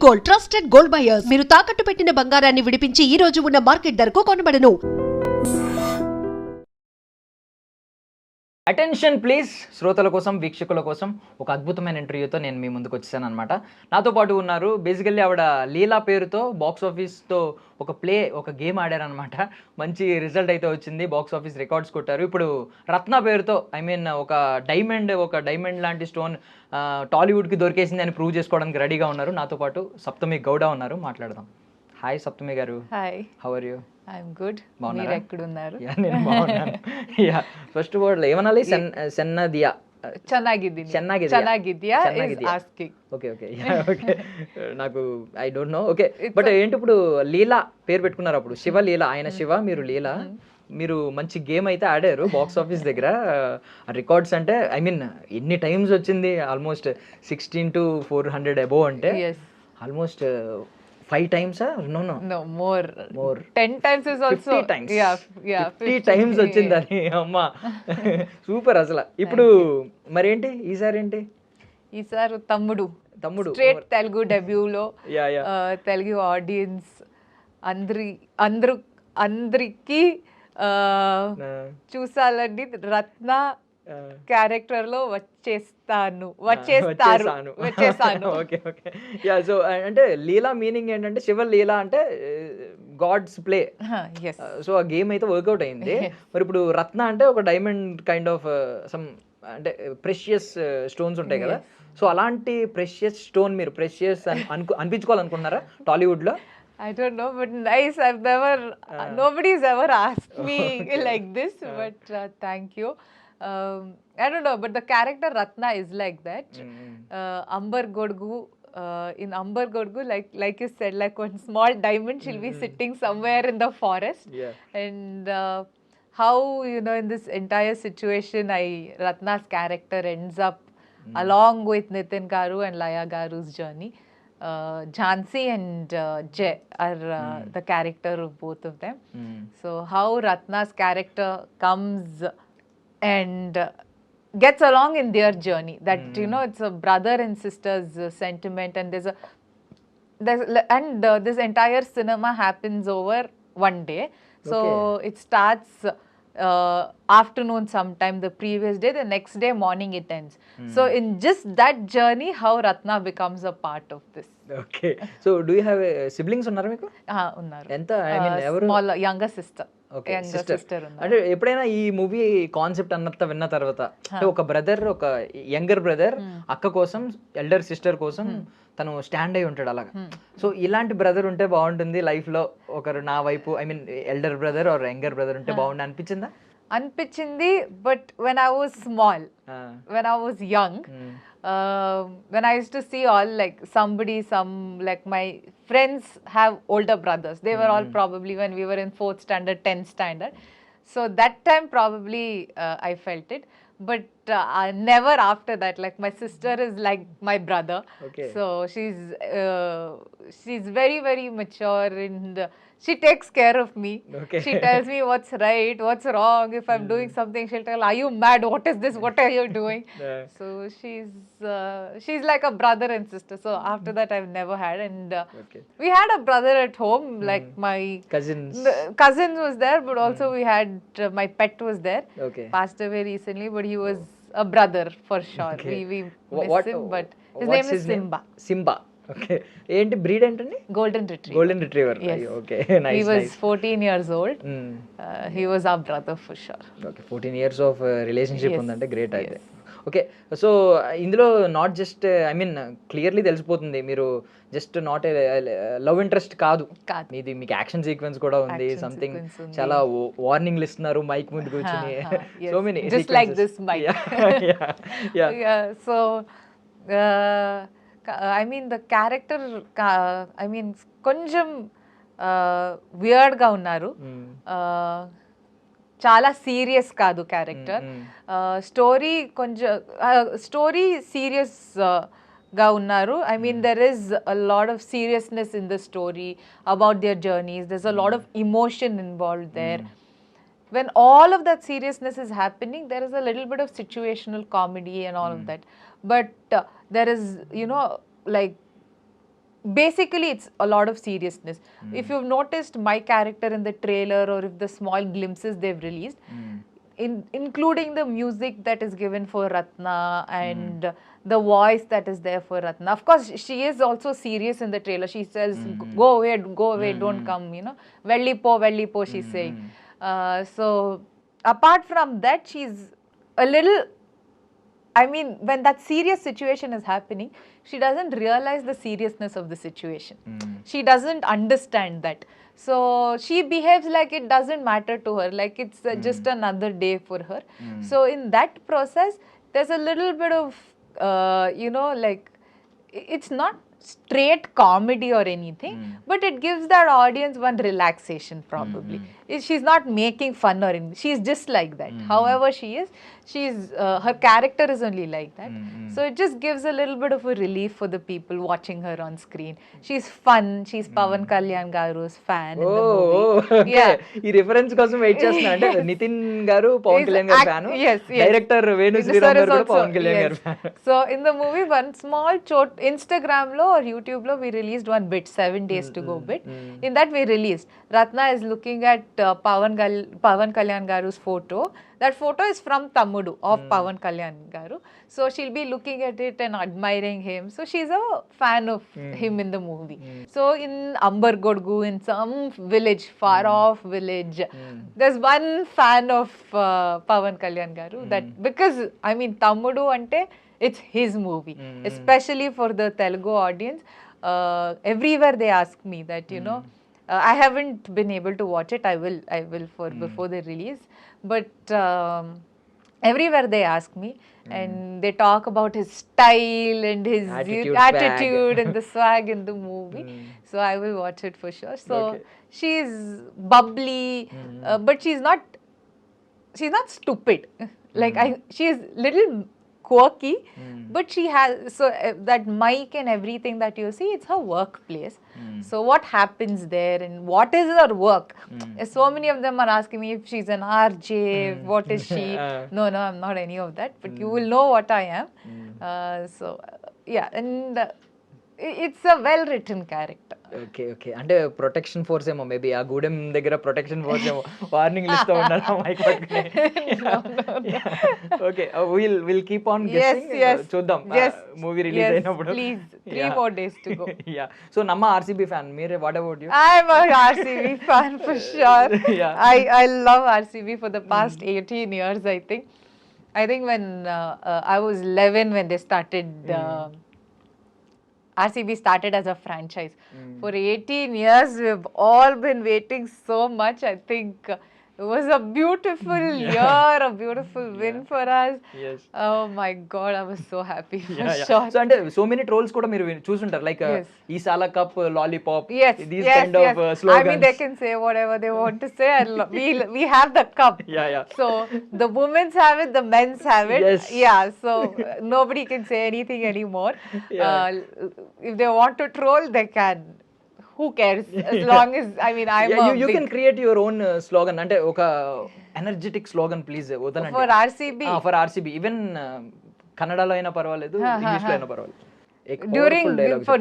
Gold, trusted gold buyers. మీరు తాకట్టు పెట్టిన బంగారాన్ని విడిపించి ఈ రోజు ఉన్న మార్కెట్ ధరకు కొనబడను. Attention please. శ్రోతల కోసం, వీక్షకుల కోసం ఒక అద్భుతమైన ఇంటర్వ్యూతో నేను మీ ముందుకు వచ్చేసాను అనమాట. నాతో పాటు ఉన్నారు, బేసికల్లీ ఆవిడ లీలా పేరుతో బాక్స్ ఆఫీస్తో ఒక గేమ్ ఆడారనమాట. మంచి రిజల్ట్ అయితే వచ్చింది, బాక్స్ ఆఫీస్ రికార్డ్స్ కొట్టారు. ఇప్పుడు రత్న పేరుతో ఒక డైమండ్ లాంటి స్టోన్ టాలీవుడ్కి దొరికేసింది అని ప్రూవ్ చేసుకోవడానికి రెడీగా ఉన్నారు. నాతో పాటు సప్తమి గౌడ ఉన్నారు, మాట్లాడదాం. Hi Saptami garu. Hi. How are you? I'm good. మీరు ఎక్కడున్నారు? నేను బాగున్నాను. ఫస్ట్ వర్డ్ ఏమనాలి? సెన్నదియా, ಚೆನ್ನಾಗಿದ್ಯಾ is asking. ఓకే నాకు I don't know. Okay, but ఏంటి ఇప్పుడు లీలా పేరు పెట్టుకున్నారు, అప్పుడు శివ లీలా, ఆయన శివ, మీరు లీలా. మీరు మంచి గేమ్ అయితే ఆడారు బాక్స్ ఆఫీస్ దగ్గర. రికార్డ్స్ అంటే ఎన్ని టైమ్స్ వచ్చింది? ఆల్మోస్ట్ 16 to 400 అబోవ్, అంటే almost 5 times? No, more 10 times is also 50 times. Yeah 50 times వచ్చింది అది. అమ్మా సూపర్ అసలు. ఇప్పుడు మరేంటి ఈసారి తమ్ముడు స్ట్రేట్ తెలుగు డెబ్యూలో తెలుగు ఆడియన్స్ అందరికి చూసాలండి. రత్న క్యారెక్టర్ లో వచ్చేసాను. ఓకే. సో అంటే లీలా మీనింగ్ ఏంటంటే, శివ లీలా అంటే గాడ్స్ ప్లే. సో ఆ గేమ్ అయితే వర్కౌట్ అయింది. మరి ఇప్పుడు రత్న అంటే ఒక డైమండ్ కైండ్ ఆఫ్ సమ్, అంటే ప్రెషియస్ స్టోన్స్ ఉంటాయి కదా. సో అలాంటి ప్రెషియస్ స్టోన్ మీరు ప్రెషియస్ అనిపించుకోవాలనుకున్నారా టాలీవుడ్ లో? I don't know, but nice. Nobody's ever asked me like this, but thank you. I don't know, but the character Ratna is like that. Ambar Godgu, in Ambar Godgu, like you said, like one small diamond, she'll be sitting somewhere in the forest. And how, in this entire situation, Ratna's character ends up along with Nithin Garu and Laya Garu's journey. Jhansi and Jay are the character of both of them. So how Ratna's character comes and gets along in their journey, that it's a brother and sister's sentiment, and this entire cinema happens over one day. So it starts afternoon sometime, the previous day, the next day morning it ends. So in just that journey, how Ratna becomes a part of this. Okay, so do you have siblings unnara meeku? Unnaru. Enta evaru? Small younger sister. Okay, sister. అంటే ఎప్పుడైనా ఈ movie concept అన్నంత విన్న తర్వాత, అంటే ఒక brother, ఒక younger brother అక్క కోసం, ఎల్డర్ సిస్టర్ కోసం తను స్టాండ్ అయి ఉంటాడు అలాగా. సో ఇలాంటి బ్రదర్ ఉంటే బాగుంటుంది లైఫ్ లో, ఒకరు నా వైపు, elder brother or younger brother ఉంటే బాగుంది అనిపించింది. But when I was small, when I was young, when I used to see all like my friends have older brothers. They were all probably when we were in 4th standard, 10th standard. So that time probably I felt it. But never after that. Like my sister is like my brother. Okay. So she's very, very mature, and she takes care of me. Okay. She tells me what's right, what's wrong. If I'm doing something, she'll tell, "Are you mad? What is this? What are you doing?" So she's like a brother and sister. So after that, I've never had. And we had a brother at home, like my cousins was there, but also we had my pet was there. Passed away recently, but he was a brother for sure. We miss him, but his name is Simba. Okay, ఏంటి breed ఏంటండి? Golden retriever. Okay, nice. He was 14 years old. He was our brother for sure. Okay, 14 years of relationship ఉందంటే great అయితే. Okay, so ఇందులో not just clearly తెలిసిపోతుంది మీరు just not love interest కాదు, ఇది మీకు యాక్షన్ సీక్వెన్స్ కూడా ఉంది. సంథింగ్ చాలా వార్నింగ్లు ఇస్తున్నారు మైక్ ముందు కూర్చొని. So many just like this mic. So the character, కొంచెం వియర్డ్గా ఉన్నారు. చాలా సీరియస్ కాదు క్యారెక్టర్. స్టోరీ సీరియస్గా ఉన్నారు. there is a lot of seriousness in the story about their journeys. There's a lot of emotion involved there. When all of that seriousness is happening, there is a little bit of situational comedy and all of that. But there is, like basically it's a lot of seriousness. If you've noticed my character in the trailer, or if the small glimpses they've released, including the music that is given for Ratna and the voice that is there for Ratna. Of course, she is also serious in the trailer. She says, go away, don't come, you know. Vellipo, she's saying. So, apart from that, she's a little, I mean, when that serious situation is happening, she doesn't realize the seriousness of the situation. She doesn't understand that. So she behaves like it doesn't matter to her, like it's just another day for her. So in that process, there's a little bit of, you know, like, it's not straight comedy or anything, but it gives that audience one relaxation probably. She's not making fun or anything. She's just like that. However she is, she's her character is only like that. So it just gives a little bit of a relief for the people watching her on screen. She's fun. She's Pavan Kalyan Garu's fan in the movie. Yeah. ఈ reference కోసం wait చేస్తున్నా అంటే నితిన్ గారు పవన్ కళ్యాణ్ గారు fan, director Venu Sriram గారు కూడా పవన్ కళ్యాణ్ గారు fan. So in the movie, one small Instagram lo or YouTube lo, we released one bit, 7 days to go bit. In that we released, Ratna is looking at Pavan Kalyan Garu's photo. That photo is from Tamudu of Pavan Kalyan Garu. So she'll be looking at it and admiring him. So she's a fan of him in the movie. So in Ambargodgu, in some village, far off village, there's one fan of Pavan Kalyan Garu. That because I mean Tamudu ante, it's his movie, especially for the Telugu audience. Everywhere they ask me that, you know, I haven't been able to watch it. I will for before the release. But everywhere they ask me, and they talk about his style and his attitude and the swag in the movie. So I will watch it for sure. So she's bubbly, but she's not stupid. Like she's little quirky, but she has, so that mic and everything that you see, it's her workplace. So what happens there and what is her work? So many of them are asking me if she's an RJ, what is she? No, I'm not any of that, but you will know what I am. So yeah, and it's a well written character. Okay అంటే protection force ఏమో maybe ఆ గూడెం దగ్గర protection force ఏమో warning ఇస్తూ ఉన్నారు mic పట్టుకుని. Okay will keep on guessing, చూద్దాం movie release అయినప్పుడు. Please, 3 more days to go. Yeah, so నమ్మ RCB fan, మీరే what about you? I'm a RCB fan for sure. I love RCB for the past 18 years. I think when I was 11 when they started RCB started as a franchise. For 18 years, we've all been waiting so much. I think it was a beautiful year, a beautiful win for us. Yes. Oh my God, I was so happy for sure. So and so many trolls kuda మీరు చూసుంటారు, like ఈ సాల cup lollipop, these kind of slogans. I mean, they can say whatever they want to say. We have the cup. So the women's have it, the men's have it. So nobody can say anything anymore. If they want to troll, they can. Who cares? As long as, I mean, you can create your own slogan. Ante oka energetic slogan please odanandi for RCB. For RCB, even kannada lo aina parvaledu, English lo aina parvaledu.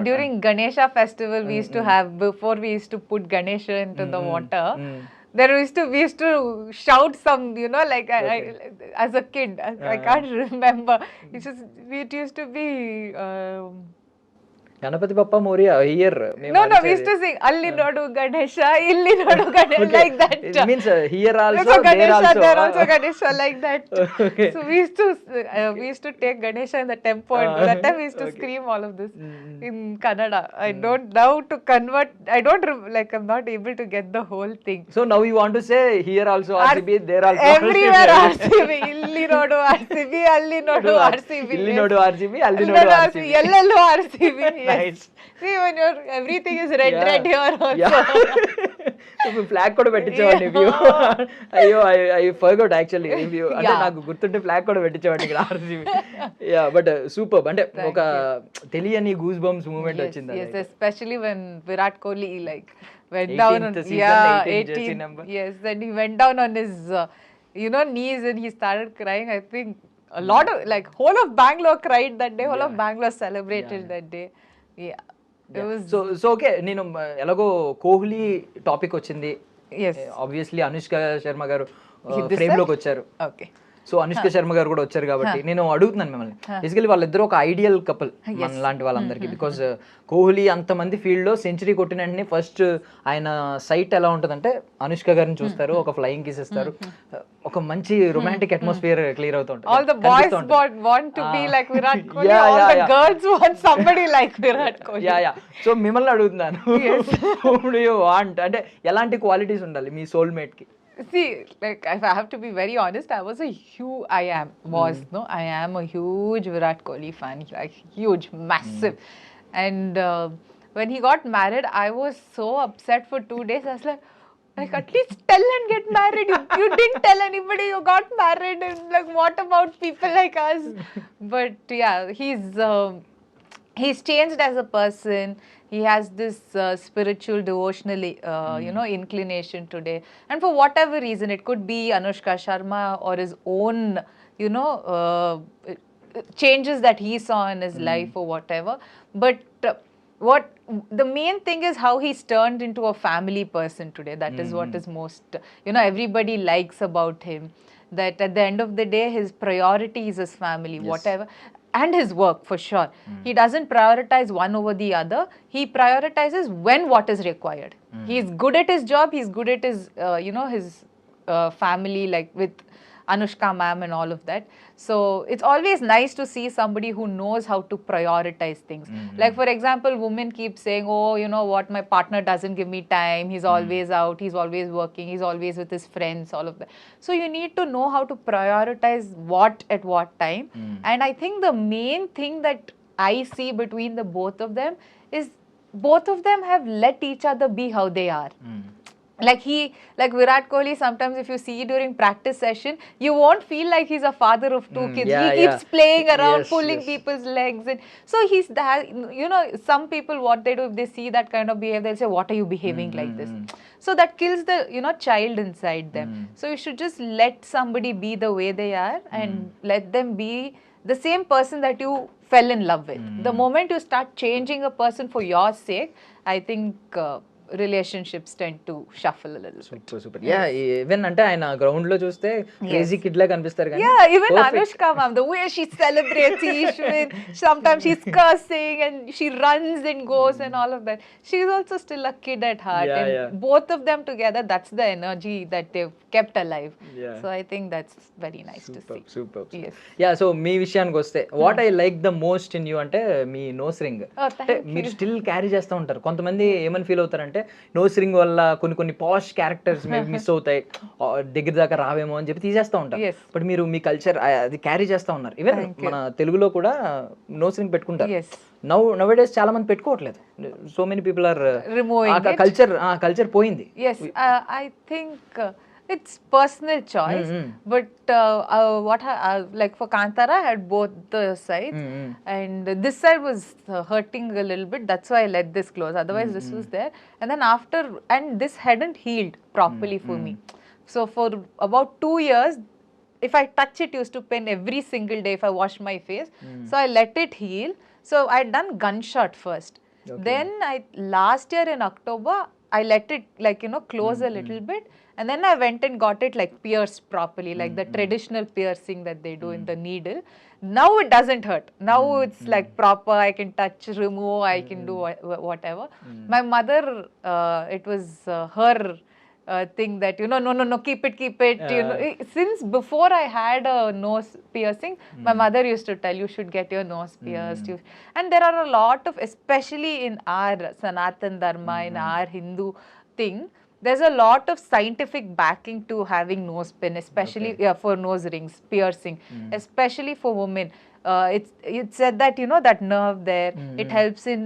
During Ganesha festival, we used to have, before we used to put Ganesha into the water, we used to shout some, you know, like as a kid, I can't remember. It used to be Ganapati Bappa Moria here. No, we used to sing Alli Nodu Ganesha, Illi Nodu Ganesha, like that. It means here also, so Ganesha, there also Ganesha, like that. So we used to take Ganesha in the temple, and that time we used to scream all of this in Kannada. I don't know to convert. I'm not able to get the whole thing. So now you want to say here also RCB, there also everywhere RCB, Illi Nodu RCB, Alli Nodu RCB, Illi Nodu RCB, Alli Nodu RCB, Yellow RCB. Nice. See, when everything is red here also. So flag kuda pettichevandi if you. Ayyo, I forgot actually. If you ante naaku gurtunte flag kuda pettichevandi ikkada RCB. But superb. Ante oka teliyani goosebumps moment vachindi. Yes, especially when Virat Kohli went 18th down on season, 18th jersey number. Yes, then he went down on his knees and he started crying. I think a lot of whole of Bangalore cried that day. Whole of Bangalore celebrated that day. Yeah. It was so okay నేను ఎలాగో Kohli topic వచ్చింది, yes. Obviously Anushka Sharma గారు This frame side? లోకి వచ్చారు. Okay. So Anushka Sharma గారు కూడా వచ్చారు కాబట్టి నేను అడుగుతున్నాను మిమ్మల్ని, బేసికలీ వాళ్ళిద్దరు ఒక ఐడియల్ కపుల్ మన లాంటి వాళ్ళందరికీ. బికాజ్ కోహ్లీ అంతమంది ఫీల్డ్ లో సెంచరీ కొట్టిన వెంటనే ఫస్ట్ ఆయన సైట్ ఎలా ఉంటుందంటే అనుష్క గారిని చూస్తారు, ఒక ఫ్లయింగ్ కిస్ ఇస్తారు, ఒక మంచి రొమాంటిక్ అట్మాస్ఫియర్ క్లియర్ అవుతుంటుంది. All the boys want to be like Virat Kohli. All the girls want somebody like Virat Kohli. Yeah so మిమ్మల్ని అడుగుతున్నాను, ఇప్పుడు వాంట్ అంటే ఎలాంటి క్వాలిటీస్ ఉండాలి మీ సోల్మేట్ కి? See, like if I have to be very honest, I am a huge Virat Kohli fan, like huge, massive. And when he got married, I was so upset for 2 days. I was like at least tell and get married. You didn't tell anybody you got married, and like what about people like us? But yeah, he's changed as a person. He has this spiritual, devotional, inclination today. And for whatever reason, it could be Anushka Sharma or his own, changes that he saw in his life or whatever. But what the main thing is how he's turned into a family person today. That is what is most, everybody likes about him. That at the end of the day, his priority is his family, whatever. And his work, for sure. He doesn't prioritize one over the other. He prioritizes when what is required. He's good at his job. He's good at his, his family, like with Anushka ma'am and all of that. So it's always nice to see somebody who knows how to prioritize things. Like for example, women keep saying, oh, you know what, my partner doesn't give me time. He's always out. He's always working. He's always with his friends, all of that. So you need to know how to prioritize what at what time. And I think the main thing that I see between the both of them is both of them have let each other be how they are. Like Virat Kohli, sometimes if you see during practice session, you won't feel like he's a father of two kids. He keeps playing around, pulling people's legs. And so he's that, some people, what they do, if they see that kind of behavior, they'll say, what are you behaving like this? So that kills the, child inside them. So you should just let somebody be the way they are and let them be the same person that you fell in love with. The moment you start changing a person for your sake, I think relationships tend to shuffle a little bit. Super yeah even అంటే ఆయన ground లో చూస్తే crazy kid లా కనిపిస్తారు కానీ Yeah, even Anushka ma'am, the way she celebrates each win, sometimes she's cursing and she runs and goes and all of that. She's also still a kid at heart, and both of them together, that's the energy that they've kept alive. So I think that's very nice to see. Super Yes. Yeah so మీ విషయానికి వస్తే what I like the most in you అంటే మీ nose ring. Oh, thank అంటే మీరు still carry చేస్తూ ఉంటారు. కొంతమంది ఏమని ఫీల్ అవుతారంటే నోస్ రింగ్ వల్ల కొన్ని పాష్ క్యారెక్టర్స్ మిస్ అవుతాయి, దగ్గర దాకా రావేమో అని చెప్పి తీసేస్తూ ఉంటారు. బట్ మీరు మీ కల్చర్ అది క్యారీ చేస్తూ ఉన్నారు. ఈవెన్ మన తెలుగులో కూడా నోస్ రింగ్ పెట్టుకుంటారు. నౌ డేస్ చాలా మంది పెట్టుకోవట్లేదు. So many people are removing culture పోయింది. Yes, I think it's personal choice, but like for Kantara, I had both the sides, and this side was hurting a little bit. That's why I let this close. Otherwise, this was there, and then after, and this hadn't healed properly for me. So for about 2 years, if I touch it, used to pain every single day if I wash my face. So I let it heal. So I'd done gunshot first. Then last year in October, I let it close a little bit. And then I went and got it like pierced properly, like the traditional piercing that they do in the needle. Now it doesn't hurt. Now it's like proper. I can touch, remove, I can do whatever. My mother, it was her thing that, no, keep it. Since before I had a nose piercing, my mother used to tell, you should get your nose pierced. And there are a lot of, especially in our Sanatan Dharma, in our Hindu thing, there's a lot of scientific backing to having nose pin, especially for nose rings, piercing, especially for women. It's said that, that nerve there, it helps in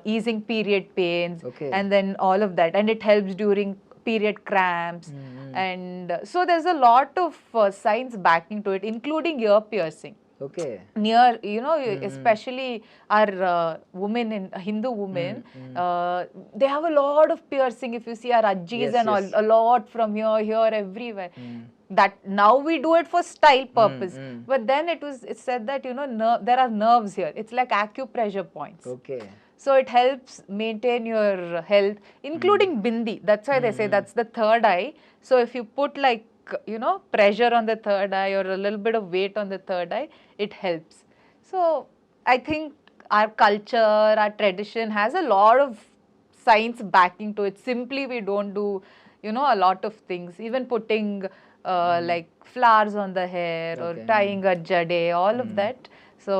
easing period pains, and then all of that, and it helps during period cramps, and so there's a lot of science backing to it, including ear piercing. Near, especially our women, in Hindu women, they have a lot of piercing. If you see our ajis and all, a lot from here, everywhere. That now we do it for style purpose, but then it's said that there are nerves here. It's like acupressure points. So it helps maintain your health, including bindi. That's why they say that's the third eye. So if you put like, pressure on the third eye or a little bit of weight on the third eye, it helps. So I think our culture, our tradition has a lot of science backing to it. Simply we don't do, a lot of things, even putting like flowers on the hair or Okay. tying a jade, all of that. So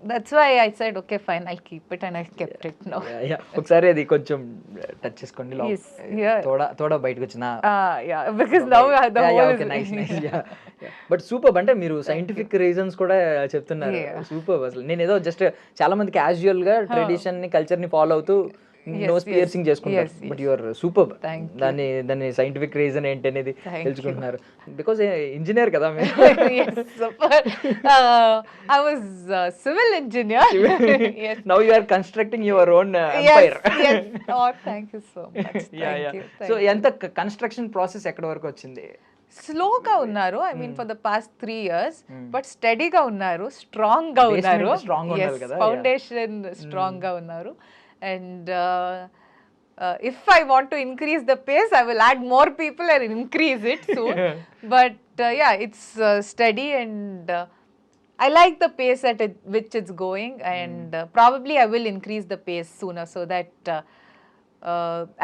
that's why I said, okay, fine, I'll keep it, and I kept it now. ఒకసారి అది కొంచెం touch చేసుకోండి Yes, yeah. తోడ బయటకు వచ్చిన Yeah, because now the whole okay is... nice but super అంటే మీరు scientific reasons కూడా చెప్తున్నారు. సూపర్ అసలు నేను ఏదో జస్ట్ చాలా మంది క్యాజువల్ గా ట్రెడిషన్ ని కల్చర్ ని ఫాలో అవుతూ నోస్ పియర్సింగ్ చేసుకుంటారు. But you're super. దాని సైంటిఫిక్ రీజన్ ఏంటి అనేది తెలుసుకుంటున్నారు. బికాజ్ ఇంజనీర్ కదా మీరు. Yes, super. I was a civil engineer. Yes. Now you are constructing your own empire. Yes. Oh, thank you so much. Thank you. So ఎంత construction process ఎక్కడ వరకు వచ్చింది? స్లోగా ఉన్నారు, I mean for the past 3 years, but స్టడీగా ఉన్నారు, strong గా ఉన్నారు. ఫౌండేషన్ స్ట్రాంగ్ గా ఉన్నారు. And if I want to increase the pace, I will add more people and increase it soon. But yeah, it's steady, and I like the pace at which it's going, and probably I will increase the pace sooner so that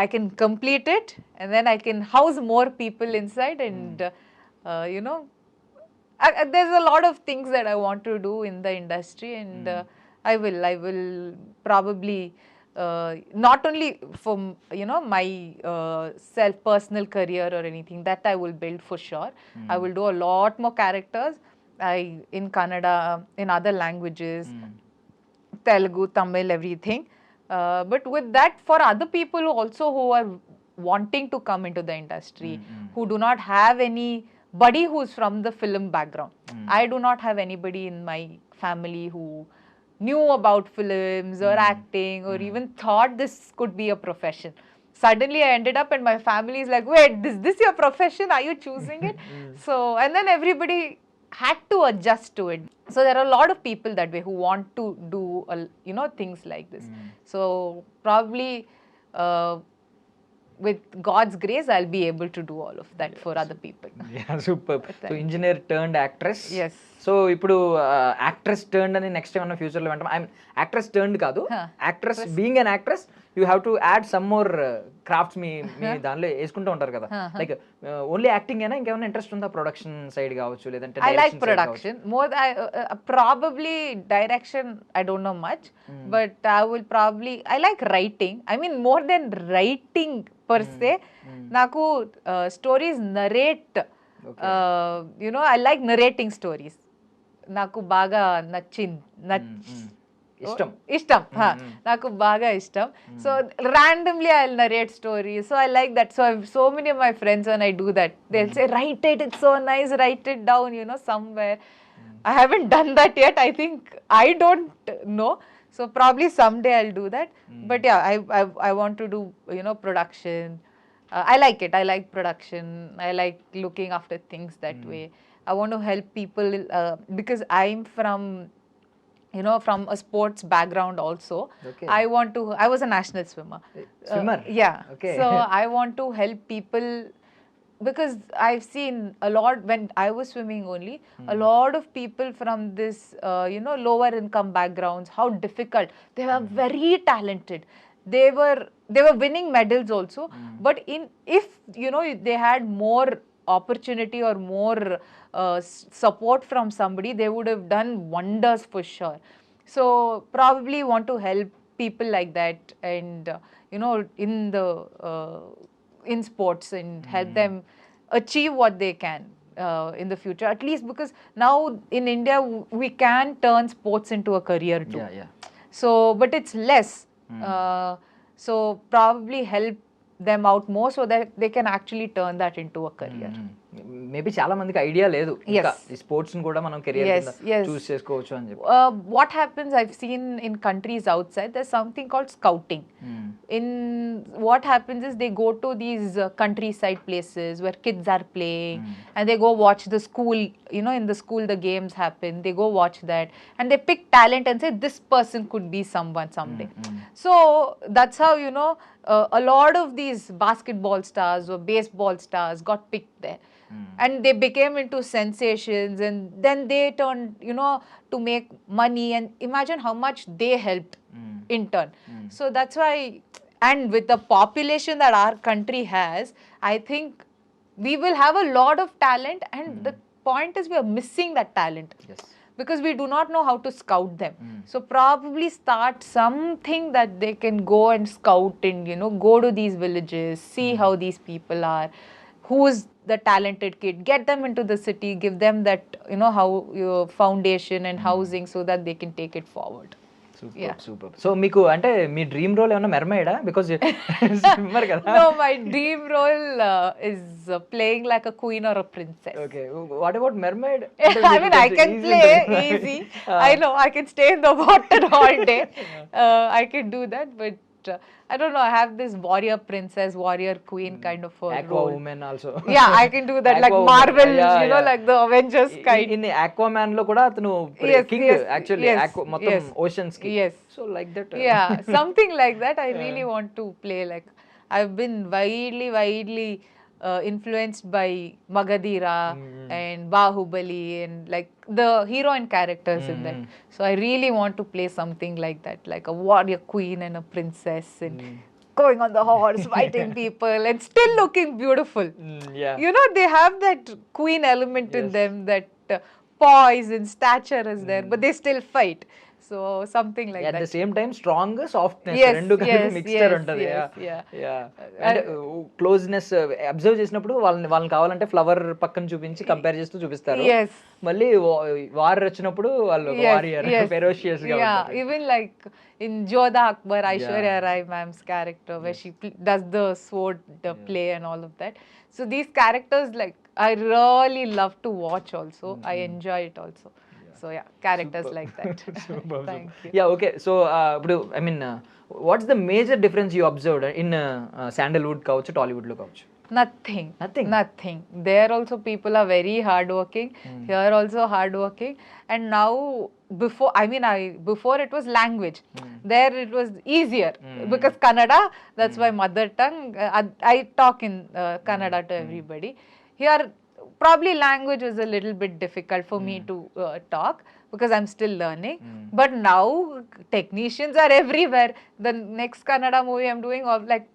I can complete it, and then I can house more people inside, and there's a lot of things that I want to do in the industry, and I will probably not only for my self personal career or anything, that I will build for sure. I will do a lot more characters in Kannada, in other languages, Telugu, Tamil, everything. But with that, for other people also who are wanting to come into the industry, who do not have anybody who's from the film background. I do not have anybody in my family who knew about films or acting or even thought this could be a profession. Suddenly I ended up and my family is like, wait, is this your profession? Are you choosing it? So, and then everybody had to adjust to it. So there are a lot of people that way who want to do, things like this. So probably with God's grace, I'll be able to do all of that for other people. Yeah, super. So engineer turned actress. Yes. So ఇప్పుడు actress turn అని next ఏమన్నా future లో అంటాం. Actress turn కాదు, actress being an actress you have to add some more crafts మీ దానిలో వేసుకుంటూ ఉంటారు కదా. లైక్ ఓన్లీ యాక్టింగ్ అయినా ఇంకేమైనా ఇంట్రెస్ట్ ఉందా? ప్రొడక్షన్ సైడ్ కావచ్చు, లేదంటే I like production more. Probably direction I don't know much, but I like writing. I mean more than writing per se, naku stories narrate. I like narrating stories. నాకు బాగా ఇష్టం నాకు బాగా ఇష్టం. So randomly I'll narrate stories, so I like that. So many of my friends, when I do that, they'll say, write it, it's so nice, write it down, somewhere. I haven't done that yet. I think I don't know, so probably someday I'll do that. But yeah, I want to do production. I like it. I like production. I like looking after things that way. I want to help people because I'm from a sports background also. Okay. I was a national swimmer. Swimmer? Yeah. Okay. So I want to help people because I've seen a lot when I was swimming only, a lot of people from this, lower income backgrounds, how difficult. They were very talented. They were winning medals also, but if they had more opportunity or more support from somebody, they would have done wonders for sure. So probably want to help people like that, and in sports, and help them achieve what they can in the future, at least, because now in India we can turn sports into a career too. So but it's less. So probably help them out more so that they can actually turn that into a career. Maybe చాలా మందికి idea లేదు ఇంకా ఈ sports ని కూడా మనం career కింద చూస్ చేసుకోవచ్చు అని చెప్పి. What happens, I've seen in countries outside, there's something called scouting. In what happens is they go to these countryside places where kids are playing, and they go watch the school, you know, in the school the games happen, they go watch that, and they pick talent and say this person could be someone someday. So that's how, you know, a lot of these basketball stars or baseball stars got picked there. And they became into sensations, and then they turned, you know, to make money, and imagine how much they helped in turn. So that's why, and with the population that our country has, I think we will have a lot of talent, and the point is we are missing that talent. Yes. Because we do not know how to scout them. So probably start something that they can go and scout and, you know, go to these villages, see how these people are, who's the talented kid, get them into the city, give them that, you know, how your foundation and housing so that they can take it forward. Super. So మీకు అంటే మీ dream role ఏమన్నా మెర్మైడా? Because swimmer కదా. No, my dream role is playing like a queen or a princess. Okay, what about mermaid? I mean, I can play easy. I know I can stay in the water all day. I can do that, but I don't know, I have this warrior princess, warrior queen kind of a Aqua role. woman also. Yeah, I can do that, like Aqua woman. Marvel, Yeah, you know, yeah. like the Avengers kind. In Aquaman lo kuda atanu king actually, మొత్తం oceans ki. Yes. So like that. Yeah, something like that. I really want to play. Like, I've been widely influenced by Magadira and Bahubali and like the heroine characters in that. So I really want to play something like that, like a warrior queen and a princess, and going on the horse, fighting people, and still looking beautiful. Yeah. You know, they have that queen element in them, that poise and stature is there, but they still fight. So something like At that. the same time strong softness Yes, రెండు కలిపి yes, mixture yes, ఉంటది. yes, yeah. అంటే closeness observe చేసినప్పుడు వాళ్ళని కావాలంటే flower పక్కన చూపించి compare చేస్తూ చూపిస్తారు. Yes. మళ్ళీ వార్ వచ్చినప్పుడు వాళ్ళు వారియర్ ఫెరోషియస్ గా ఉంటారు. Even like in Jodha Akbar, Aishwarya Rai ma'am's character, where she does the sword play and all of that. So these characters, like, I really love to watch also. I enjoy it also. So yeah, characters like that. Thank you. Yeah, okay. So ఇప్పుడు I mean what's the major difference you observed in Sandalwood కావచ్చు, Tollywood లో కావచ్చు? Nothing. There also people are very hardworking. Here also hardworking. And now, before it was language. There it was easier because Kannada, that's my mother tongue. I talk in Kannada to everybody. Here, probably language was a little bit difficult for me to talk because I'm still learning. But now technicians are everywhere. The next Kannada movie I'm doing, of like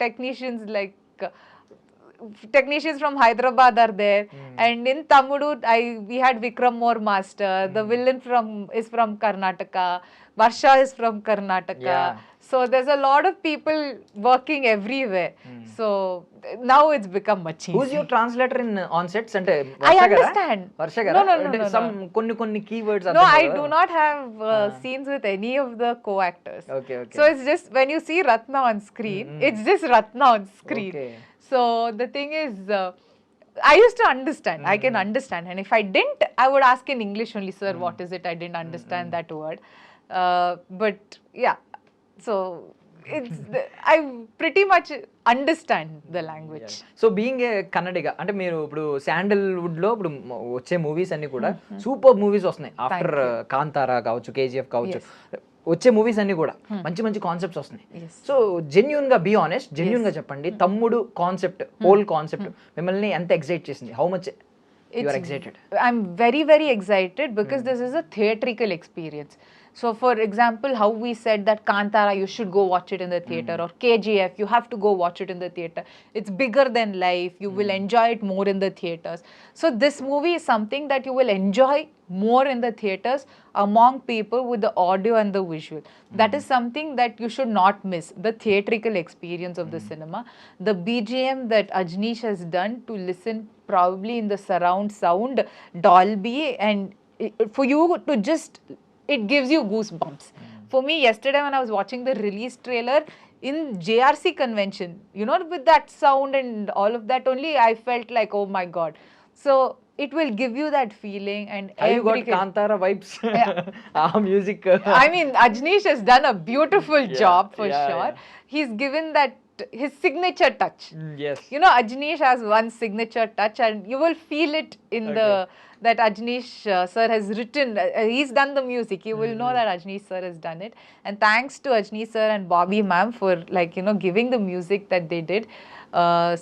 technicians from Hyderabad are there. And in Tamudu, we had Vikram Moore Master. The villain is from Karnataka. Varsha is from Karnataka. Yeah. So there's a lot of people working everywhere. So now it's become much easier. Who's your translator in on sets? అంటే I understand. వర్ష గారా? No. Some కొన్ని keywords No, I do not have scenes with any of the co-actors. Okay. So it's just when you see Ratna on screen, it's just Ratna on screen. Okay. So the thing is, I used to understand. I can understand. And if I didn't, I would ask in English only, sir, what is it? I didn't understand that word. But yeah, so I pretty much understand the language. So being a Kannadiga అంటే మీరు ఇప్పుడు sandalwood లో ఇప్పుడు వచ్చే movies అన్ని కూడా super movies వస్తున్నాయి. After Kantara కావచ్చు, కేజీఎఫ్ కావచ్చు, వచ్చే మూవీస్ అన్ని కూడా మంచి కాన్సెప్ట్స్ వస్తున్నాయి. సో జెన్యూన్ గా బీ ఆనెస్ట్, జెన్యూన్ గా చెప్పండి, తమ్ముడు కాన్సెప్ట్, హోల్ కాన్సెప్ట్ మిమ్మల్ని ఎంత ఎక్సైట్ చేసింది? How much you are excited? I'm very excited because this is a theatrical experience. So for example, how we said that Kantara, you should go watch it in the theater, or KGF, you have to go watch it in the theater. It's bigger than life. You will enjoy it more in the theaters. So this movie is something that you will enjoy more in the theaters among people with the audio and the visual. That is something that you should not miss, the theatrical experience of the cinema. The BGM that Ajnish has done to listen probably in the surround sound, Dolby, and for you to just, it gives you goosebumps. For me, yesterday when I was watching the release trailer in JRC convention, you know, with that sound and all of that only, I felt like, oh my God. So it will give you that feeling. And Have you got every kid- Kantara vibes? Music. I mean, Ajneesh has done a beautiful job for yeah, sure. yeah. He's given that his signature touch. Yes. You know, Ajneesh has one signature touch, and you will feel it in the that Ajneesh sir has written. He's done the music. You will know that Ajneesh sir has done it. And thanks to Ajneesh sir and Bobby ma'am for, like, you know, giving the music that they did.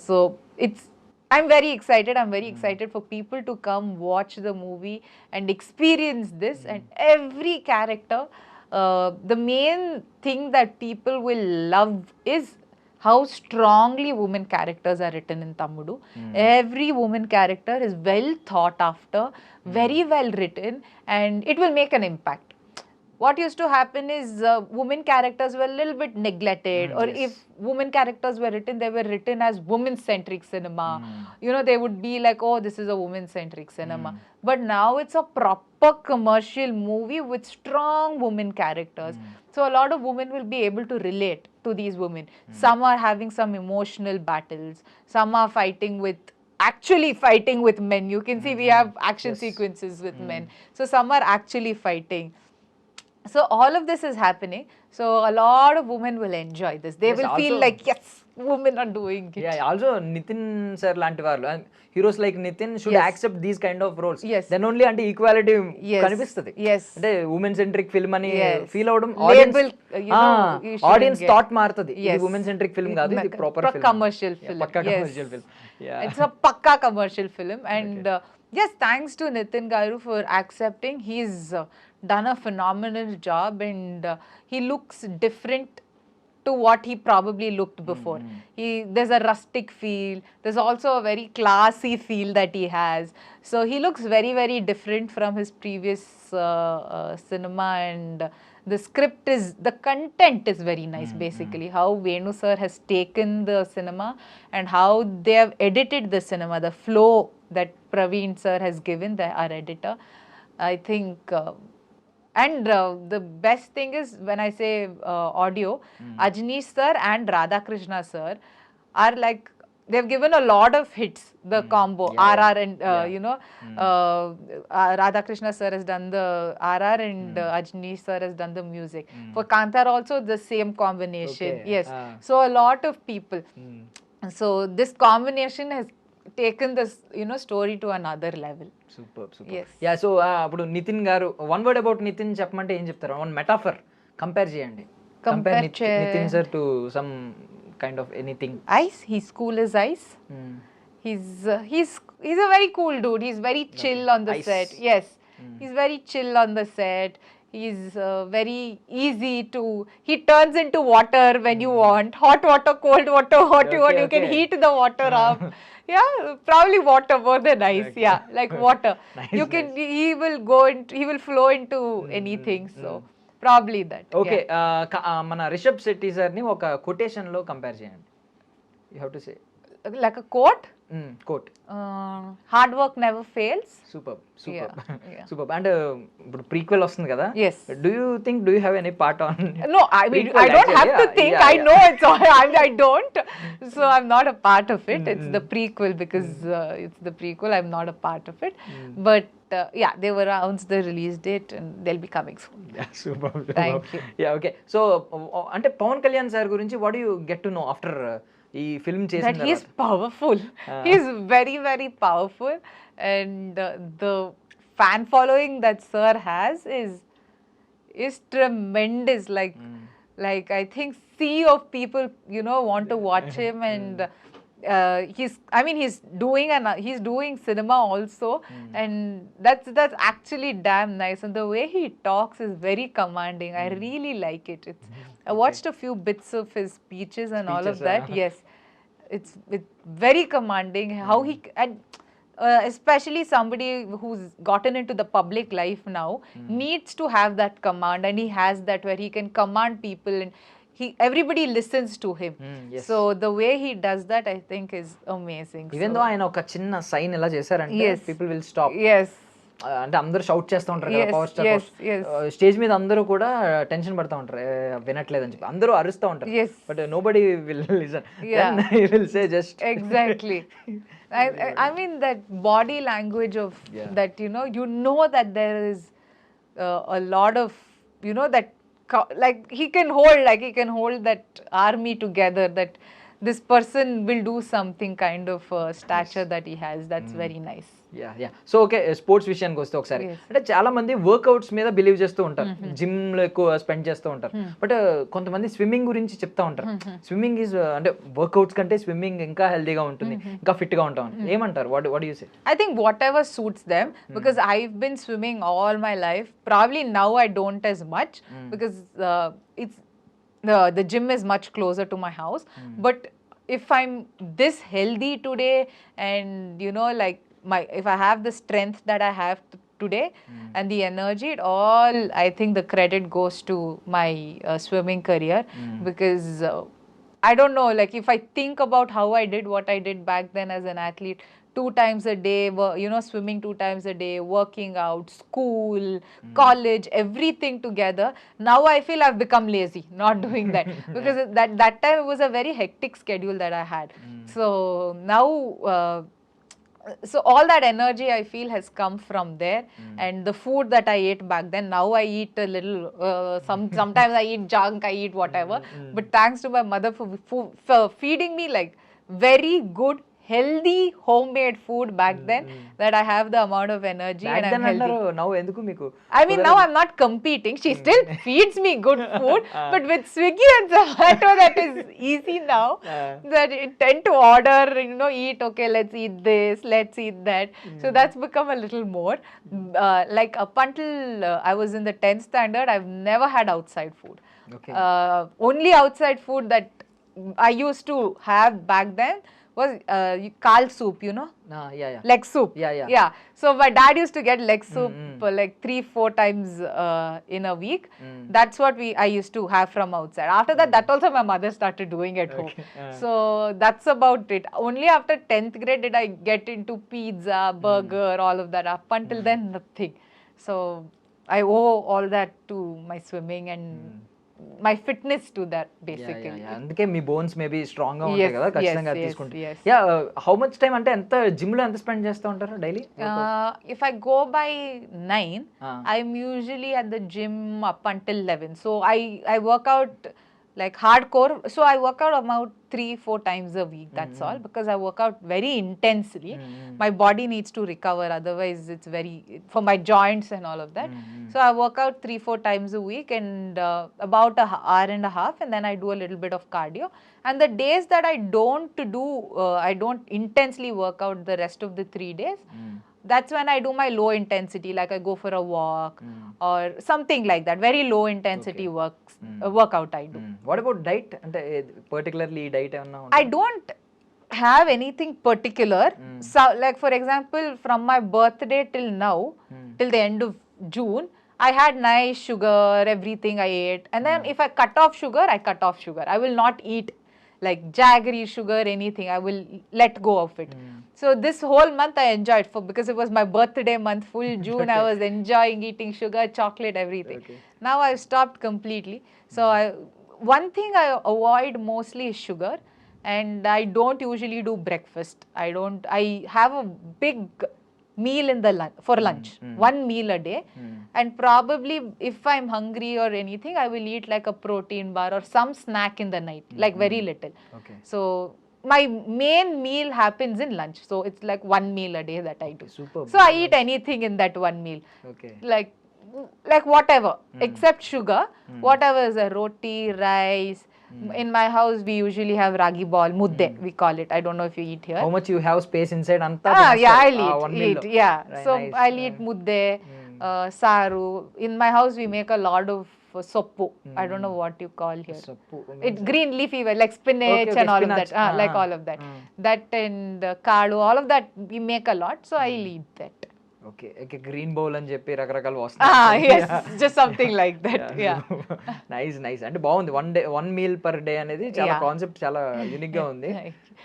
So it's. I'm very excited. I'm very excited for people to come watch the movie and experience this. And every character, the main thing that people will love is how strongly women characters are written in Tamudu. Every woman character is well thought after, very well written, and it will make an impact. What used to happen is women characters were a little bit neglected, or yes. if women characters were written, they were written as women-centric cinema. You know, they would be like, oh, this is a women-centric cinema. But now it's a proper commercial movie with strong women characters. So a lot of women will be able to relate to these women. Some are having some emotional battles. Some are actually fighting with men. You can see we have action sequences with men. So some are actually fighting. So all of this is happening. So a lot of women will enjoy this. They Yes, will feel also- like, yes, women are doing it. Yeah, also Nithin sir లాంటి వాళ్ళు heroes like Nithin should Yes. Accept these kind of roles Yes. Then only అంటే equality Yes. కనిపిస్తుంది. Yes. అంటే women centric film అని Yes. Feel అవడం Label, you know, you shouldn't audience get- thought మారుతుంది. ఇది Yes. Women centric film కాదు, ఇది proper film, commercial film. పక్కా Yes. Commercial film. It's a pakka commercial film. And yes, thanks to Nithin Garu for accepting. He's done a phenomenal job, and he looks different to what he probably looked before. There's a rustic feel. There's also a very classy feel that he has. So he looks very, very different from his previous cinema. And the script the content is very nice. Basically, how Venu sir has taken the cinema and how they have edited the cinema, the flow that Praveen sir has given, our editor. I think. And the best thing is, when I say audio, Ajneesh sir and Radhakrishna sir are like, they've given a lot of hits, the combo, RR and, you know, Radhakrishna sir has done the RR, and Ajneesh sir has done the music. For Kantar also, the same combination. Okay. Yes. So a lot of people. So this combination has taken this, you know, story to another level. Super super. Yes. Yeah, so ఇప్పుడు నితిన్ గారు, one word about Nitin చెప్పమంటే ఏం చెప్తారు? One metaphor compare చేయండి. Compare Nithin sir to some kind of anything. Ice, he's cool as ice. He's a very cool dude. He's very chill on the Ice. set. Yes, he's very chill on the set. He's very easy to. He turns into water when you want hot water, cold water, what you want. Okay, You can okay. heat the water up. Yeah, probably water more than ice. Okay. Yeah, like water. Nice, You can. He will go into. He will flow into anything. So probably that. Okay, Yeah. మన రిషబ్ శెట్టి సార్ని ఒక కొటేషన్లో compare చేయండి. You have to say Like a quote. Quote. Hard work never fails. Super Yeah, super yeah. Super. And ఇప్పుడు prequel వస్తుంది కదా. Yes. Do you think, do you have any part on? No, I mean, Prequel, I don't have actually, to yeah, think. yeah, I yeah. know it's all. I don't. So I'm not a part of it. It's the prequel, because it's the prequel. I'm not a part of it. But yeah, they were announced the release date, and they'll be coming soon. Super. Thank you. Yeah, okay. So అంటే Pawan Kalyan sir గురించి what you get to know after ఈ film చేసిన That he's తర్వాత? powerful. He's very, very powerful, and the fan following that sir has is tremendous. Like I think sea of people, you know, want to watch him. And he's doing cinema also, and that's actually damn nice. And the way he talks is very commanding. I really like it. I watched a few bits of his speeches and all of Speeches, that. Yes, it's very commanding. How he and especially somebody who's gotten into the public life now needs to have that command, and he has that, where he can command people, and everybody listens to him. Yes. So the way he does that, I think, is amazing. Even though ఆయన ఒక చిన్న sign ఎలా చేశారంటే Yes. People will stop. Yes. అంటే అందరూ shout చేస్తూ ఉంటారు కదా Yes, power star yes, yes. Stage మీద అందరూ కూడా టెన్షన్ పడతా ఉంటారు వినట్లేదని చెప్పి అందరూ అరుస్తూ ఉంటారు Yes. But nobody will listen Yeah. Will say just Exactly. I mean that body language of Yeah. that, you know that there is a lot of, that like he can hold that army together, that this person will do something kind of stature that he has. That's very nice. Yeah so okay sports విషయానికి వస్తే ఒకసారి Yes. అంటే చాలా మంది workouts మీద believe చేస్తూ ఉంటారు gym లో ఎక్కువ స్పెండ్ చేస్తూ ఉంటారు బట్ కొంతమంది స్విమ్మింగ్ గురించి చెప్తా ఉంటారు స్విమ్మింగ్ ఈజ్ అంటే వర్కౌట్స్ కంటే స్విమ్మింగ్ ఇంకా హెల్దీగా ఉంటుంది ఇంకా ఫిట్ గా ఉంటాం ఏమంటారు what you say I think whatever suits them, because I've been swimming all my life. Probably now I don't as much because it's the gym is much closer to my house. But if I'm this healthy today, and like if I have the strength that I have today and the energy, I think the credit goes to my swimming career, because I don't know, like if I think about how I did what I did back then as an athlete, 2 times a day, swimming 2 times a day, working out, school, college, everything together. Now I feel I've become lazy not doing that, because that time it was a very hectic schedule that I had. So now so all that energy I feel has come from there, and the food that I ate back then, now I eat a little, sometimes I eat junk, I eat whatever, but thanks to my mother for feeding me like very good healthy homemade food back then, that I have the amount of energy and I'm healthy. now ఎందుకు మీకు I mean, now I'm not competing. She still feeds me good food, but with Swiggy and Zomato, that is easy now. That I tend to order, eat, okay, let's eat this, let's eat that. So that's become a little more. Like up until I was in the 10th standard, I've never had outside food. Okay. Only outside food that I used to have back then was kal soup, yeah leg soup. Yeah. So my dad used to get leg soup like 3-4 times in a week. That's what I used to have from outside. After that also my mother started doing at home. So that's about it. Only after 10th grade did I get into pizza, burger, all of that. Up until then, nothing. So I owe all that to my swimming and my fitness to that, basically. అందుకే మీ bones maybe strong గా ఉంటాయి కదా ఖచ్చితంగా yes, తీసుకుంటే yes. Yeah how much time అంటే ఎంత gym లో ఎంత స్పెండ్ చేస్తూ ఉంటారు daily If I go by 9, I'm usually at the gym up until 11. So I work out like hardcore. So I work out about 3-4 times a week. That's all, because I work out very intensely. My body needs to recover, otherwise it's very for my joints and all of that. So I work out 3-4 times a week, and about an hour and a half, and then I do a little bit of cardio. And the days that I don't intensely work out the rest of the 3 days, that's when I do my low intensity, like I go for a walk or something like that. Very low intensity workout I do. What about diet అంటే particularly diet ఏమన్నా I don't have anything particular. So like for example, from my birthday till now, till the end of June, I had nice sugar, everything I ate. And then if I cut off sugar, I cut off sugar. I will not eat like jaggery sugar, anything. I will let go of it. So this whole month I enjoyed because it was my birthday month, full June. I was enjoying eating sugar, chocolate, everything. Now I've stopped completely. So one thing I avoid mostly is sugar, and I don't usually do breakfast. I have a big meal in the lunch, one meal a day, and probably if I'm hungry or anything, I will eat like a protein bar or some snack in the night, like very little. So my main meal happens in lunch, so it's like one meal a day that I do. Superb. So I eat anything in that one meal. Okay. Like whatever except sugar. Whatever is a roti, rice. In my house we usually have ragi ball, mudde we call it. I don't know if you eat here. How much you have space inside anta Yeah, I'll eat. Yeah. Right, So nice. I'll eat mudde, saru. In my house we make a lot of soppu. I don't know what you call here. Soppu. It's green leafy, like spinach Okay, and all spinach. of that. Like all of that. That and kalu, all of that we make a lot. So I'll eat that. Okay okay green bowl అని చెప్పి రకరకాల Yes, just something like that. Yeah. Nice అంటే బాగుంది one meal per day అనేది చాలా concept చాలా unique గా ఉంది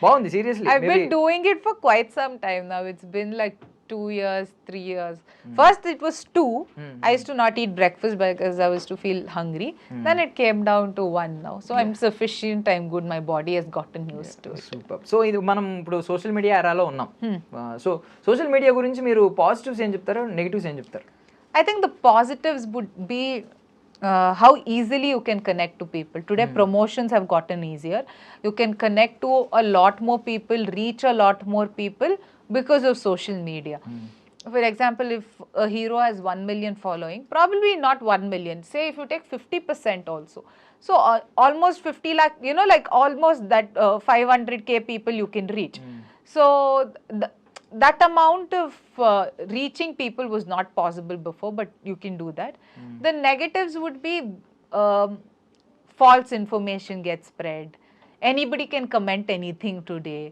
బాగుంది seriously I've been doing it for quite some time now. It's been like 2 years, 3 years. First it was 2. I used to not eat breakfast because I used to feel hungry. Then it came down to 1 now. So I'm sufficient, I'm good. My body has gotten used to it. Super. So ఇది మనం ఇప్పుడు social media ఎరాలో ఉన్నాం. So social media గురించి మీరు positives ఏం చెప్తారు, negatives ఏం చెప్తారు? I think the positives would be how easily you can connect to people. Today promotions have gotten easier. You can connect to a lot more people, reach a lot more people because of social media. For example, if a hero has 1 million following, probably not 1 million, say if you take 50% also. So almost 50 lakh, you know, like almost that 500k people you can reach. So that amount of reaching people was not possible before, but you can do that. The negatives would be false information gets spread. Anybody can comment anything today.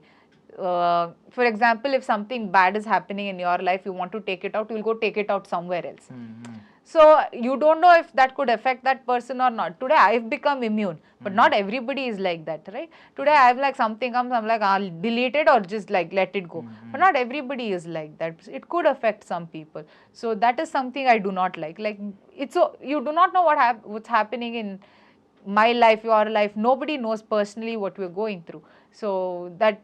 For example, if something bad is happening in your life, you want to take it out, you will go take it out somewhere else. So you don't know if that could affect that person or not. Today I've become immune, but not everybody is like that, right? Today I'm like something comes, I'm like I'll delete it or just like let it go. But not everybody is like that. It could affect some people. So that is something I do not like. Like it's so you do not know what's happening in my life, your life. Nobody knows personally what we're going through. So that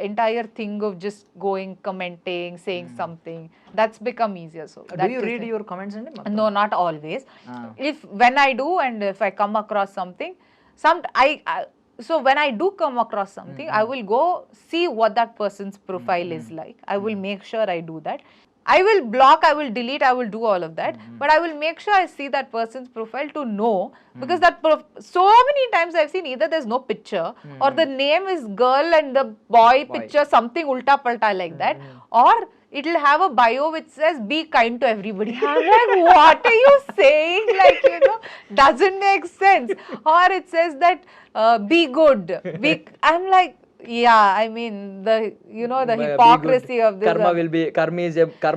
entire thing of just going, commenting, saying something, that's become easier. So Do you read your comments and no, not always. If when I do and if I come across something, so when I do come across something, I will go see what that person's profile is like. I will make sure I do that. I will block, I will delete, I will do all of that, but I will make sure I see that person's profile to know, because so many times I've seen either there's no picture or the name is girl and the boy picture something ulta palta like that, or it'll have a bio which says be kind to everybody. I'm like, what are you saying? Like, you know, doesn't make sense. Or it says that be good. I'm like, yeah, I mean the hypocrisy of this. Karma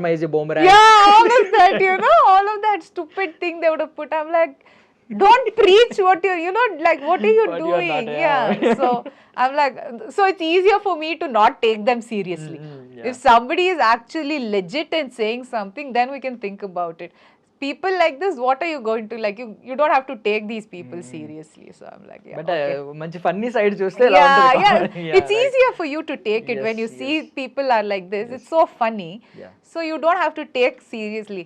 is a boomerang. Yeah, all of that, you know, all of that stupid thing they would have put. I'm like, don't preach what you're, you know, like what are you doing? So I'm like, so it's easier for me to not take them seriously. If somebody is actually legit and saying something, then we can think about it. People like this, what are you going to like? You don't have to take these people seriously. So I'm like, yeah. But manchi funny side chuste it's easier for you to take it when you see people are like this. It's so funny. So you don't have to take seriously.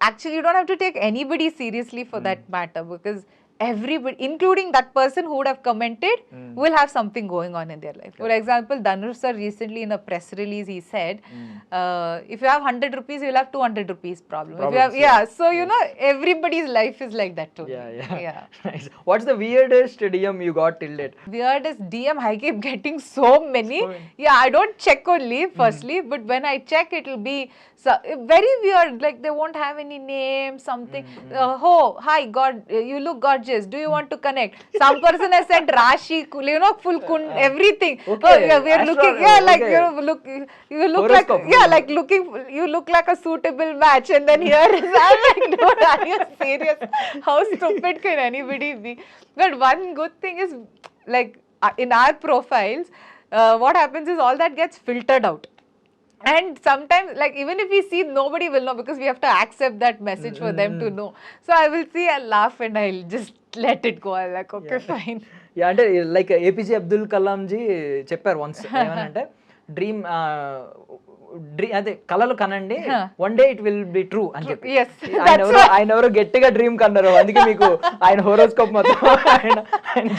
Actually, you don't have to take anybody seriously for that matter, because everybody, including that person who would have commented, will have something going on in their life. For example, Dhanush sir recently in a press release, he said, if you have 100 rupees, you'll have 200 rupees problem. If you have, so you know, everybody's life is like that too. Yeah. Nice. What's the weirdest DM you got till date? Weirdest DM, I keep getting so many. Yeah, I don't check only, firstly, but when I check, it'll be very weird. Like they won't have any name, something. Oh, hi, God, you look gorgeous. Do you want to connect? Some person has sent Rashi, you know, full everything. Okay. Oh, yeah, we are looking. Yeah, like you look like, yeah, like looking. You look like a suitable match, and then here is. I'm like, dude, are you serious? How stupid can anybody be? But one good thing is, like in our profiles, what happens is all that gets filtered out. And sometimes, like, even if we see, nobody will know, because we have to accept that message for them to know. So I will see, I'll laugh and I'll just let it go. I'm like, okay, fine. Yeah, అంటే like APJ Abdul Kalam ji చెప్పారు once, ఏమనంటే dream అదే కలలు కనండి, one day it will be true అని చెప్పి. ఆయన ఎవరో గట్టిగా డ్రీమ్ కన్నారు, అందుకే మీకు ఆయన హోరోస్కోప్ మొత్తం ఆయన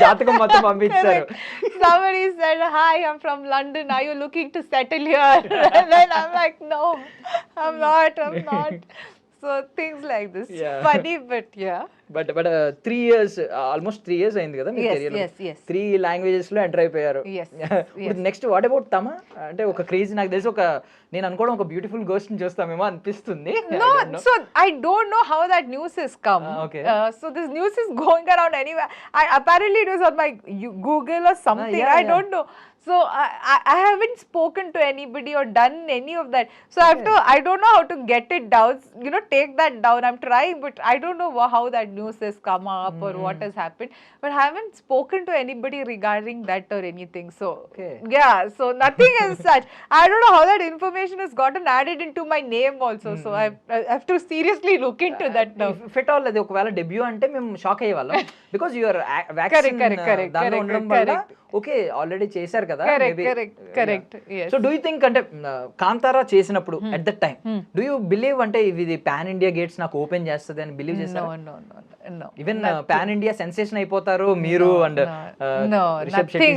జాతకం మొత్తం పంపించారు. Somebody said, hi, I'm from London, are you looking to settle here? And then I'm like, no, I'm not. So things like this. Funny, but yeah. But 3 years, almost 3 years అయింది కదా మీ career. Yes. 3 languages లో enter అయిపోయారు. Next what about తమ? అంటే ఒక crazy, నాకు తెలిసి ఒక నేను అనుకోవడం ఒక బ్యూటిఫుల్ గోస్ట్ ని చూస్తామేమో అనిపిస్తుంది. No, so I don't know how that news has come. Okay. So this news is going around anywhere. Apparently it was on my Google or something. I don't know. So I haven't spoken to anybody or done any of that. So I don't know how to get it down. You know, take that down. I'm trying, but I don't know how that news has come up or what has happened, but I haven't spoken to anybody regarding that or anything. So Okay. yeah, so nothing as such. I don't know how that information has gotten added into my name also. So I have to seriously look into that now. Fit all అది ఒకవేళ debut అంటే మేము shock అయ్యేవాళ్ళం because you're vaccine correct, దానిలో ఉండడం వల్ల okay already చేశారు కదా correct, yes. So do you think అంటే కాంతారా చేసినప్పుడు at that time do you believe అంటే ఇది పాన్ ఇండియా గేట్స్ నాకు ఓపెన్ చేస్తుంది అని బిలీవ్ చేశారు? No. Even pan India sensation అయిపోతారు మీరు and No, nothing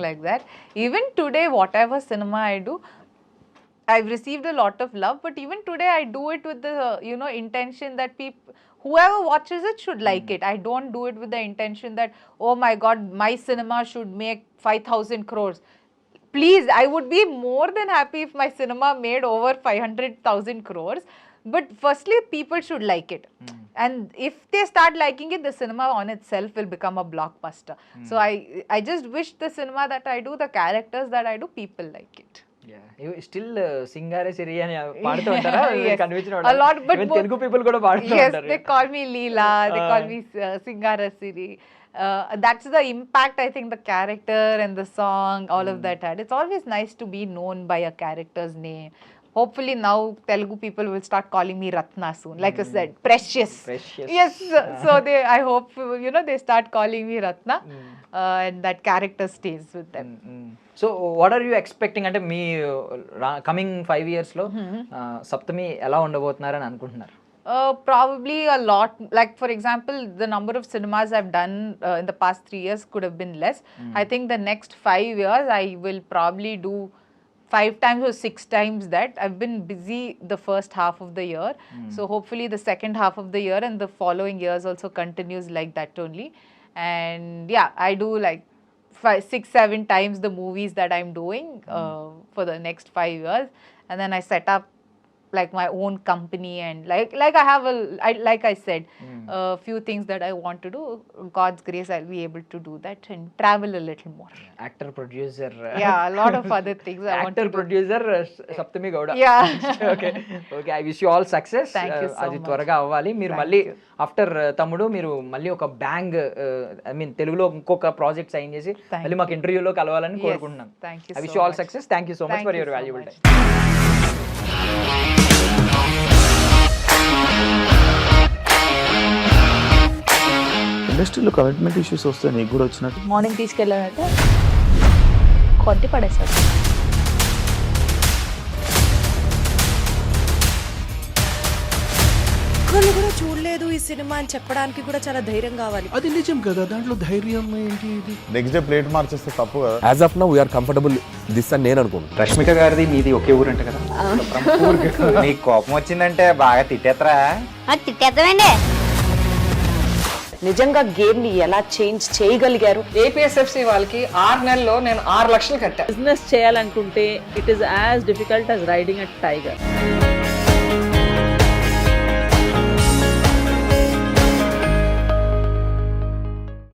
like that. Even today, whatever cinema I do, I've received a lot of love, but even today I do it with the intention that whoever watches it should like it. I don't do it with the intention that, oh my god, my cinema should make 5,000 crores. Please, I would be more than happy if my cinema made over 500,000 crores. But firstly, people should like it. And if they start liking it, the cinema on itself will become a blockbuster. So I just wish the cinema that I do, the characters that I do, people like it. Still సింగారే సిరి అని పాడుతూ ఉంటారా? కనిపించిన A lot, but Telugu people కూడా పాడుతూ yes, ఉంటారు. they call me Leela, they call me Singarasiri. That's the impact, I think, the character and the song, all of that had. It's always nice to be known by a character's name. Hopefully now Telugu people will start calling me Ratna soon. Like I said, precious. Yes. So I hope they start calling me Ratna, and that character stays with them. So what are you expecting అంటే మీ coming 5 years లో సప్తమి ఎలా ఉండబోతున్నారని అనుకుంటున్నారు? Probably a lot. Like, for example, the number of cinemas I've done in the past 3 years could have been less. I think the next 5 years I will probably do 5 times or 6 times that. I've been busy the first half of the year. So hopefully the second half of the year and the following years also continues like that only. And yeah, I do like 5, 6, 7 times the movies that I'm doing for the next 5 years. And then I set up like my own company, and like I have like I said, a few things that I want to do. God's grace, I'll be able to do that and travel a little more. Actor, producer. Yeah, a lot of other things I want to do. Actor, producer, Sapthami Gowda. Yeah. Okay, I wish you all success. Thank you so అది much. త్వరగా అవ్వాలి. మీరు మళ్ళీ after తమ్ముడు మీరు మళ్ళీ ఒక bang I mean తెలుగులో ఇంకొక ప్రాజెక్ట్ సైన్ చేసి మళ్ళీ మాకు ఇంటర్వ్యూలో కలవాలని కోరుకుంటున్నాను. Thank you. I wish you all success. Thank you so much for your valuable time. ఇండస్ట్రీలో కమిట్మెంట్ ఇష్యూస్ వస్తే నీకు కూడా వచ్చినట్టు? మార్నింగ్ తీసుకెళ్ళాలంటే కొట్టి పడేస్తాడు. ఒక్కళ్ళు కూడా చూడలేదు ఈ సినిమా అని చెప్పడానికి కూడా చాలా ధైర్యం కావాలి. అది నిజం కదా, దాంట్లో ధైర్యం ఏంటి? ఇది నెక్స్ట్ డే ప్లేట్ మార్చేస్తే తప్పు కదా. As of now we are comfortable this అని నేను అనుకుంటున్నాను. రష్మిక గారిది మీది ఒకే ఊరు అంట కదా? నీకు కోపం వచ్చిందంటే బాగా తిట్టేత్తరా? తిట్టేద్దామండి. నిజంగా గేమ్ ని ఎలా చేంజ్ చేయగలిగారు? ఏపీఎస్ఎఫ్సి వాళ్ళకి 6 నెలల్లో నేను 6 లక్షలు కట్టా. బిజినెస్ చేయాలనుకుంటే it is as difficult as riding a tiger.